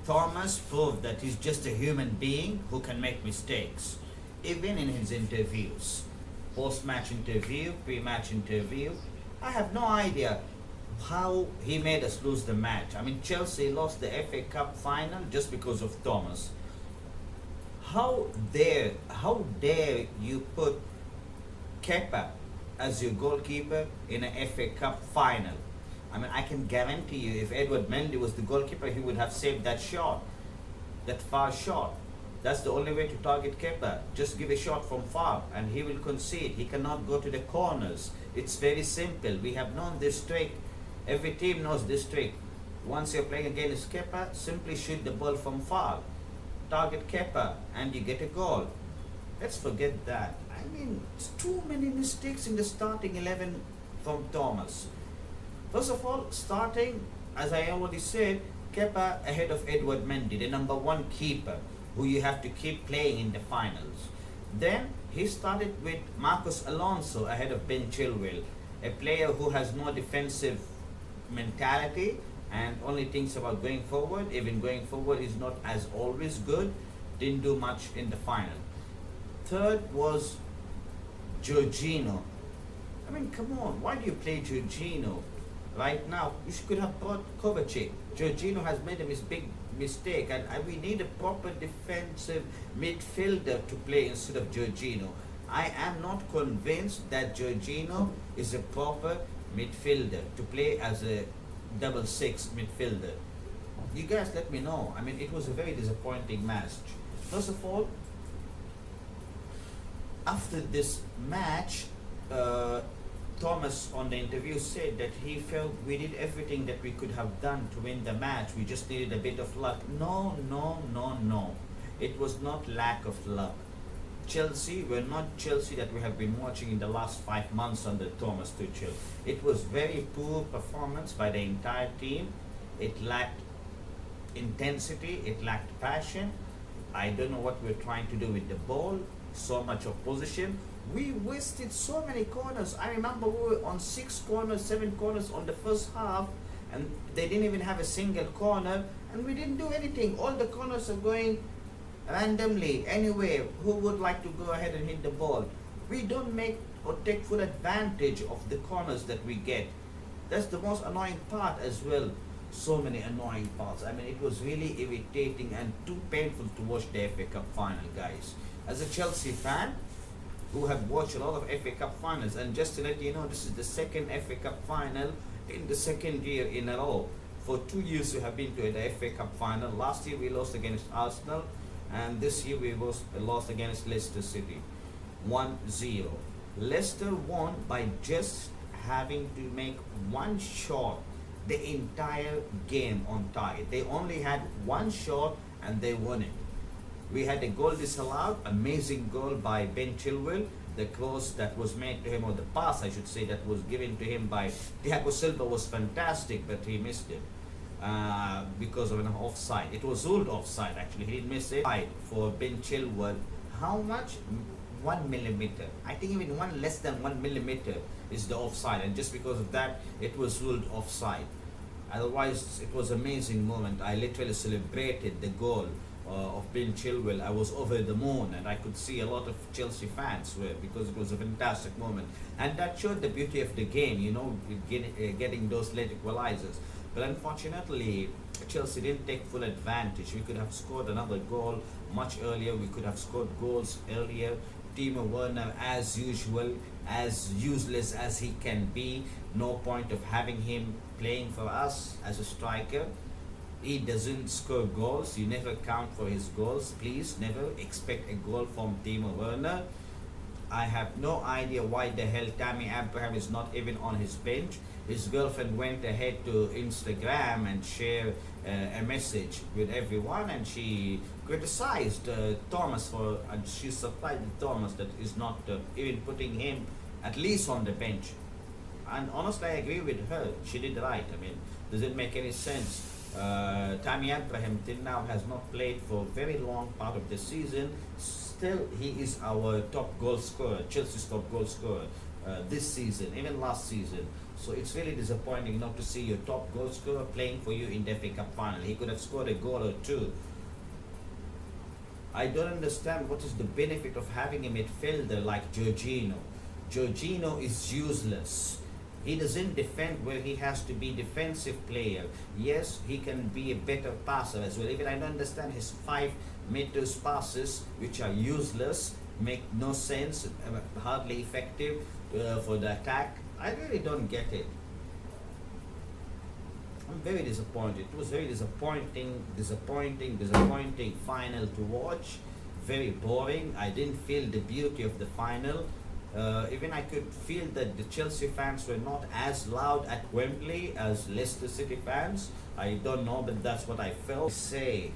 Thomas proved that he's just a human being who can make mistakes, even in his interviews. Post-match interview, pre-match interview. I have no idea how he made us lose the match. I mean, Chelsea lost the FA Cup final just because of Thomas. How dare you put Kepa as your goalkeeper in an FA Cup final? I mean, I can guarantee you, if Edward Mendy was the goalkeeper, he would have saved that shot, that far shot. That's the only way to target Kepa. Just give a shot from far and he will concede. He cannot go to the corners. It's very simple. We have known this trick. Every team knows this trick. Once you're playing against Kepa, simply shoot the ball from far. Target Kepa and you get a goal. Let's forget that. I mean, it's too many mistakes in the starting 11 from Thomas. First of all, starting, as I already said, Kepa ahead of Edward Mendy, the number one keeper, who you have to keep playing in the finals. Then he started with Marcos Alonso ahead of Ben Chilwell, a player who has no defensive mentality and only thinks about going forward. Even going forward is not as always good. Didn't do much in the final. Third was Jorghino. I mean, come on, why do you play Jorghino right now? You could have brought Kovacic. Jorghino has made a big mistake, and we need a proper defensive midfielder to play instead of Jorghino. I am not convinced that Jorghino is a proper midfielder to play as a double six midfielder. You guys let me know. I mean, it was a very disappointing match. First of all, after this match, Thomas on the interview said that he felt we did everything that we could have done to win the match. We just needed a bit of luck. No. It was not lack of luck. Chelsea were not Chelsea that we have been watching in the last 5 months under Thomas Tuchel. It was very poor performance by the entire team. It lacked intensity. It lacked passion. I don't know what we're trying to do with the ball. So much opposition. We wasted so many corners. I remember we were on 6 corners, 7 corners on the first half, and they didn't even have a single corner, and we didn't do anything. All the corners are going randomly anyway. Who would like to go ahead and hit the ball? We don't make or take full advantage of the corners that we get. That's the most annoying part as well. So many annoying parts. I mean, it was really irritating and too painful to watch the FA Cup final, guys. As a Chelsea fan who have watched a lot of FA Cup finals, and just to let you know, this is the second FA Cup final in the second year in a row. For 2 years we have been to the FA Cup final. Last year we lost against Arsenal, and this year we lost against Leicester City 1-0. Leicester won by just having to make one shot the entire game on target. They only had one shot and they won it. We had a goal disallowed, amazing goal by Ben Chilwell. The cross that was made to him, or the pass I should say, that was given to him by Thiago Silva was fantastic, but he missed it because of an offside. It was ruled offside actually, he didn't miss it. For Ben Chilwell, how much? 1 millimeter. I think even less than 1 millimeter is the offside, and just because of that, it was ruled offside. Otherwise, it was an amazing moment. I literally celebrated the goal of Ben Chilwell. I was over the moon, and I could see a lot of Chelsea fans were, because it was a fantastic moment, and that showed the beauty of the game, you know, getting those late equalizers. But unfortunately, Chelsea didn't take full advantage. We could have scored another goal much earlier. We could have scored goals earlier. Timo Werner, as usual, as useless as he can be. No point of having him playing for us as a striker. He doesn't score goals. You never count for his goals. Please never expect a goal from Timo Werner. I have no idea why the hell Tammy Abraham is not even on his bench. His girlfriend went ahead to Instagram and shared a message with everyone, and she criticized Thomas for, and she surprised Thomas that is not even putting him at least on the bench. And honestly, I agree with her. She did right. I mean, does it make any sense? Tammy Abraham till now has not played for a very long part of the season. Still, he is our top goal scorer, Chelsea's top goal scorer. this season, even last season. So it's really disappointing not to see your top goal scorer playing for you in the FA Cup final. He could have scored a goal or two. I don't understand what is the benefit of having a midfielder like Jorghino. Jorghino is useless. He doesn't defend where he has to be defensive player. Yes, he can be a better passer as well. Even I don't understand his 5 meters passes, which are useless, make no sense, hardly effective for the attack. I really don't get it. I'm very disappointed. It was very disappointing final to watch. Very boring. I didn't feel the beauty of the final. Even I could feel that the Chelsea fans were not as loud at Wembley as Leicester City fans. I don't know, but that's what I felt. Say,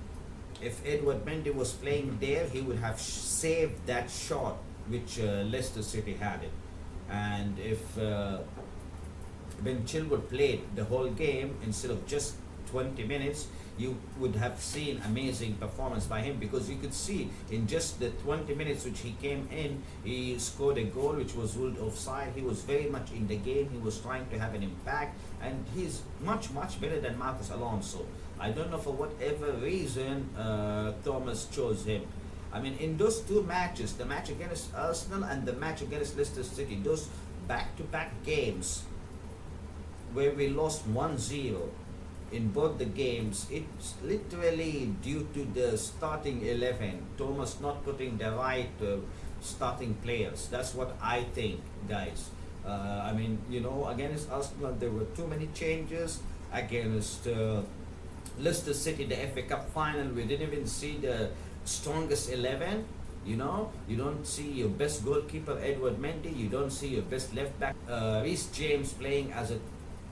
if Edward Mendy was playing there, he would have saved that shot which Leicester City had it. And if when Chilwell played the whole game instead of just 20 minutes, you would have seen amazing performance by him, because you could see in just the 20 minutes which he came in, he scored a goal which was ruled offside. He was very much in the game. He was trying to have an impact, and he's much better than Marcos Alonso. I don't know for whatever reason Thomas chose him. I mean, in those 2 matches, the match against Arsenal and the match against Leicester City, those back-to-back games where we lost 1-0 in both the games, it's literally due to the starting 11. Thomas not putting the right starting players. That's what I think, guys. I mean, you know, against Arsenal, there were too many changes. Against Leicester City, the FA Cup final, we didn't even see the strongest 11. You know, you don't see your best goalkeeper Edward Mendy. You don't see your best left back Reece James playing as a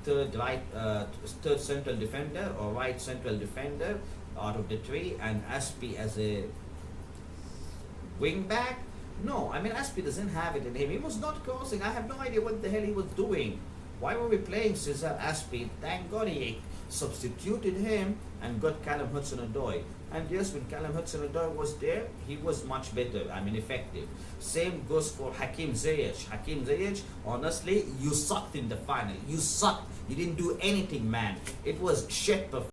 third central defender or right central defender out of the 3, and Aspie as a wing back. No, I mean, Aspie doesn't have it in him. He was not crossing. I have no idea what the hell he was doing. Why were we playing Cesar Aspie? Thank God he substituted him and got Callum Hudson-Odoi. And yes, when Callum Hudson-Odoi was there, he was much better, I mean effective. Same goes for Hakim Ziyech. Hakim Ziyech, honestly, you sucked in the final. You sucked. You didn't do anything, man. It was shit performance.